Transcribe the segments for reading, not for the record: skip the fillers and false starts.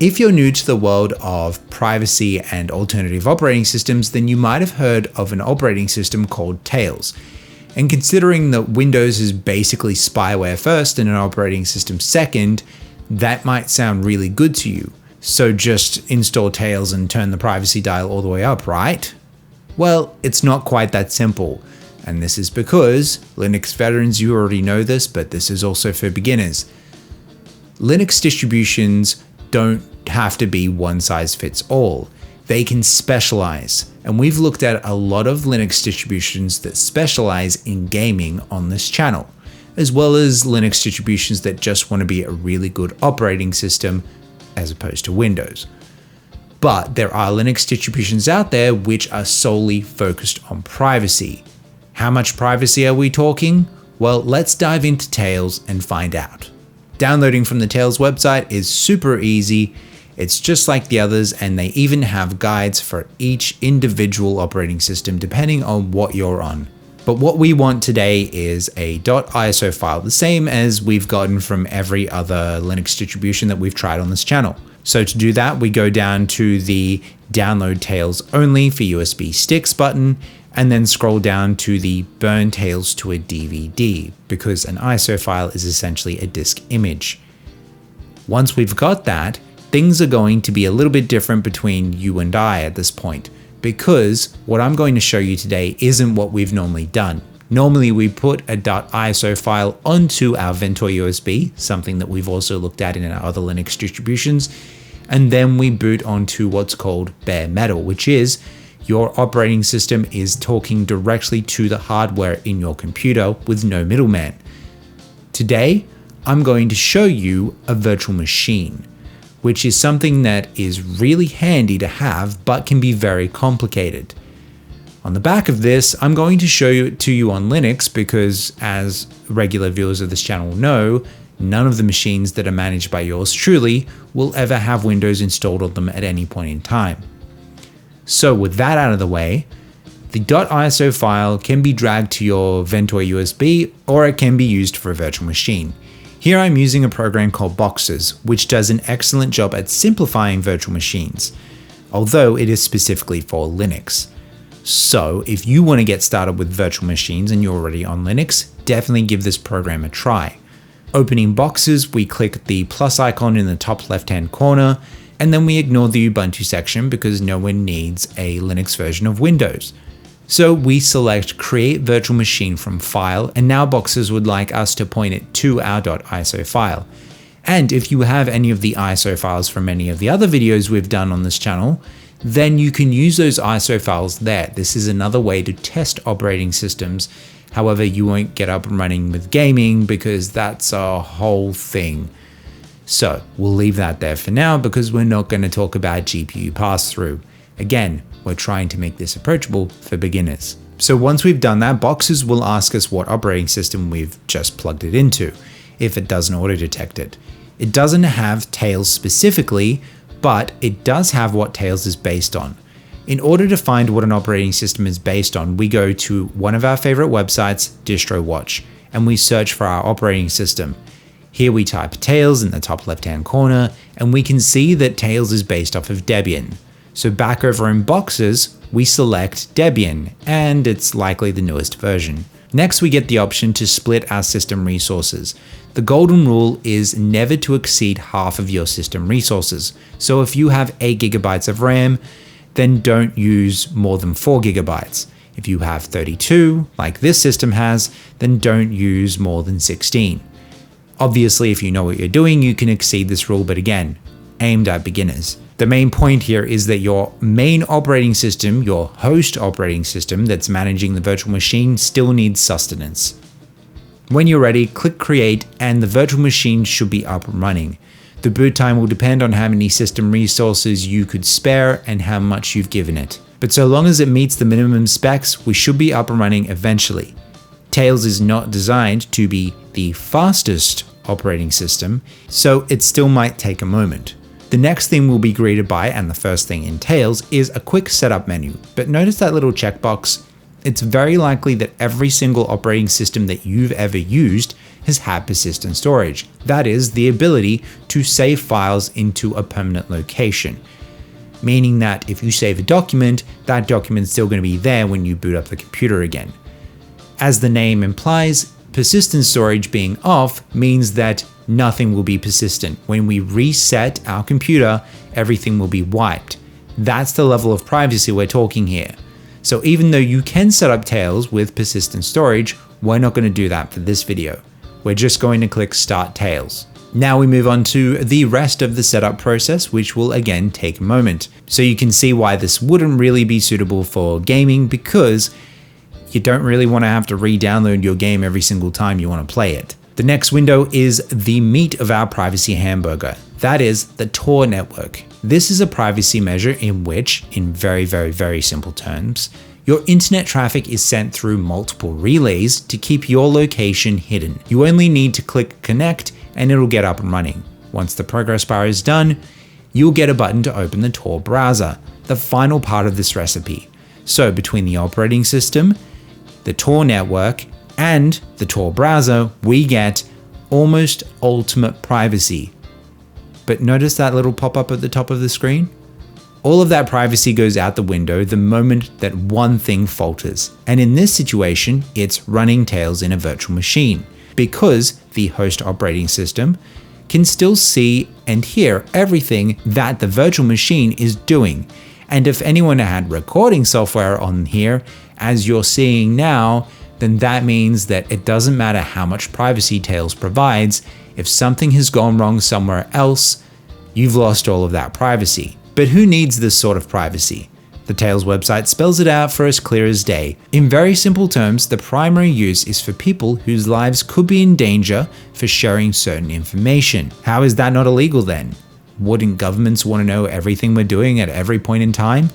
If you're new to the world of privacy and alternative operating systems, then you might have heard of an operating system called Tails. And considering that Windows is basically spyware first and an operating system second, that might sound really good to you. So just install Tails and turn the privacy dial all the way up, right? Well, it's not quite that simple. And this is because, Linux veterans, you already know this, but this is also for beginners. Linux distributions don't have to be one size fits all. They can specialize. And we've looked at a lot of Linux distributions that specialize in gaming on this channel, as well as Linux distributions that just want to be a really good operating system as opposed to Windows. But there are Linux distributions out there which are solely focused on privacy. How much privacy are we talking? Well, let's dive into Tails and find out. Downloading from the Tails website is super easy. It's just like the others, and they even have guides for each individual operating system depending on what you're on. But what we want today is a .iso file, the same as we've gotten from every other Linux distribution that we've tried on this channel. So to do that, we go down to the Download Tails Only for USB Sticks button, and then scroll down to the Burn Tails to a DVD, because an ISO file is essentially a disk image. Once we've got that, things are going to be a little bit different between you and I at this point, because what I'm going to show you today isn't what we've normally done. Normally we put a .iso file onto our Ventor USB, something that we've also looked at in our other Linux distributions, and then we boot onto what's called bare metal, which is your operating system is talking directly to the hardware in your computer with no middleman. Today, I'm going to show you a virtual machine, which is something that is really handy to have, but can be very complicated. On the back of this, I'm going to show it to you on Linux because, as regular viewers of this channel know, none of the machines that are managed by yours truly will ever have Windows installed on them at any point in time. So with that out of the way, the .iso file can be dragged to your Ventor USB, or it can be used for a virtual machine. Here I'm using a program called Boxes, which does an excellent job at simplifying virtual machines, although it is specifically for Linux. So if you want to get started with virtual machines and you're already on Linux, definitely give this program a try. Opening Boxes, we click the plus icon in the top left-hand corner, and then we ignore the Ubuntu section because no one needs a Linux version of Windows. So we select Create Virtual Machine from File, and now Boxes would like us to point it to our .iso file. And if you have any of the ISO files from any of the other videos we've done on this channel, then you can use those ISO files there. This is another way to test operating systems. However, you won't get up and running with gaming because that's a whole thing. So we'll leave that there for now because we're not going to talk about GPU pass-through. Again, we're trying to make this approachable for beginners. So once we've done that, Boxes will ask us what operating system we've just plugged it into, if it doesn't auto-detect it. It doesn't have Tails specifically, but it does have what Tails is based on. In order to find what an operating system is based on, we go to one of our favorite websites, DistroWatch, and we search for our operating system. Here we type Tails in the top left-hand corner, and we can see that Tails is based off of Debian. So back over in Boxes, we select Debian, and it's likely the newest version. Next, we get the option to split our system resources. The golden rule is never to exceed half of your system resources. So if you have 8 GB of RAM, then don't use more than 4 GB. If you have 32, like this system has, then don't use more than 16. Obviously, if you know what you're doing, you can exceed this rule, but again, aimed at beginners. The main point here is that your main operating system, your host operating system that's managing the virtual machine, still needs sustenance. When you're ready, click Create, and the virtual machine should be up and running. The boot time will depend on how many system resources you could spare and how much you've given it. But so long as it meets the minimum specs, we should be up and running eventually. Tails is not designed to be the fastest operating system, so it still might take a moment. The next thing we'll be greeted by, and the first thing in Tails, is a quick setup menu. But notice that little checkbox? It's very likely that every single operating system that you've ever used has had persistent storage. That is, the ability to save files into a permanent location. Meaning that if you save a document, that document's still going to be there when you boot up the computer again. As the name implies, persistent storage being off means that nothing will be persistent. When we reset our computer, everything will be wiped. That's the level of privacy we're talking here. So even though you can set up Tails with persistent storage, we're not going to do that for this video. We're just going to click Start Tails. Now we move on to the rest of the setup process, which will again take a moment. So you can see why this wouldn't really be suitable for gaming, because you don't really want to have to re-download your game every single time you want to play it. The next window is the meat of our privacy hamburger. That is the Tor network. This is a privacy measure in which, in very simple terms, your internet traffic is sent through multiple relays to keep your location hidden. You only need to click connect and it'll get up and running. Once the progress bar is done, you'll get a button to open the Tor browser, the final part of this recipe. So between the operating system, the Tor network, and the Tor browser, we get almost ultimate privacy. But notice that little pop-up at the top of the screen? All of that privacy goes out the window the moment that one thing falters. And in this situation, it's running Tails in a virtual machine, because the host operating system can still see and hear everything that the virtual machine is doing. And if anyone had recording software on here, as you're seeing now, then that means that it doesn't matter how much privacy Tails provides. If something has gone wrong somewhere else, you've lost all of that privacy. But who needs this sort of privacy? The Tails website spells it out for as clear as day. In very simple terms, the primary use is for people whose lives could be in danger for sharing certain information. How is that not illegal then? Wouldn't governments want to know everything we're doing at every point in time?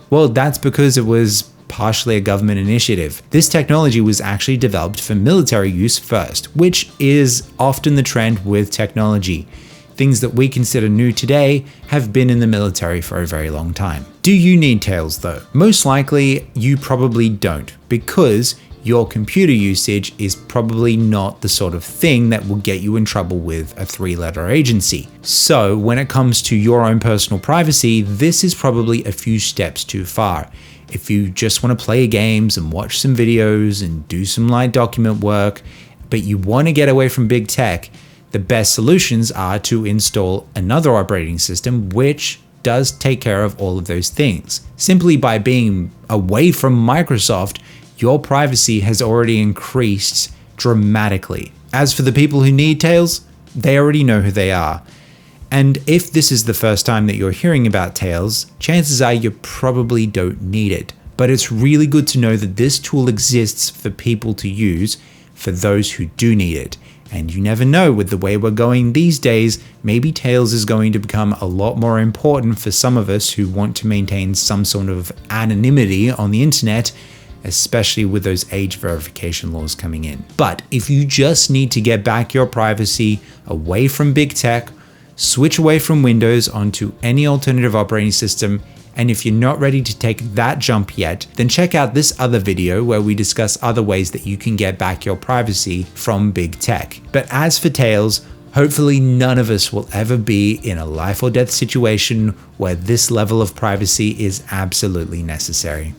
Well, that's because it was partially a government initiative. This technology was actually developed for military use first, which is often the trend with technology. Things that we consider new today have been in the military for a very long time. Do you need Tails though? Most likely you probably don't, because your computer usage is probably not the sort of thing that will get you in trouble with a 3-letter agency. So when it comes to your own personal privacy, this is probably a few steps too far. If you just want to play games and watch some videos and do some light document work, but you want to get away from big tech, the best solutions are to install another operating system which does take care of all of those things. Simply by being away from Microsoft, your privacy has already increased dramatically. As for the people who need Tails, they already know who they are. And if this is the first time that you're hearing about Tails, chances are you probably don't need it. But it's really good to know that this tool exists for people to use, for those who do need it. And you never know, with the way we're going these days, maybe Tails is going to become a lot more important for some of us who want to maintain some sort of anonymity on the internet, especially with those age verification laws coming in. But if you just need to get back your privacy away from big tech, switch away from Windows onto any alternative operating system, and if you're not ready to take that jump yet, then check out this other video where we discuss other ways that you can get back your privacy from big tech. But as for Tails, hopefully none of us will ever be in a life or death situation where this level of privacy is absolutely necessary.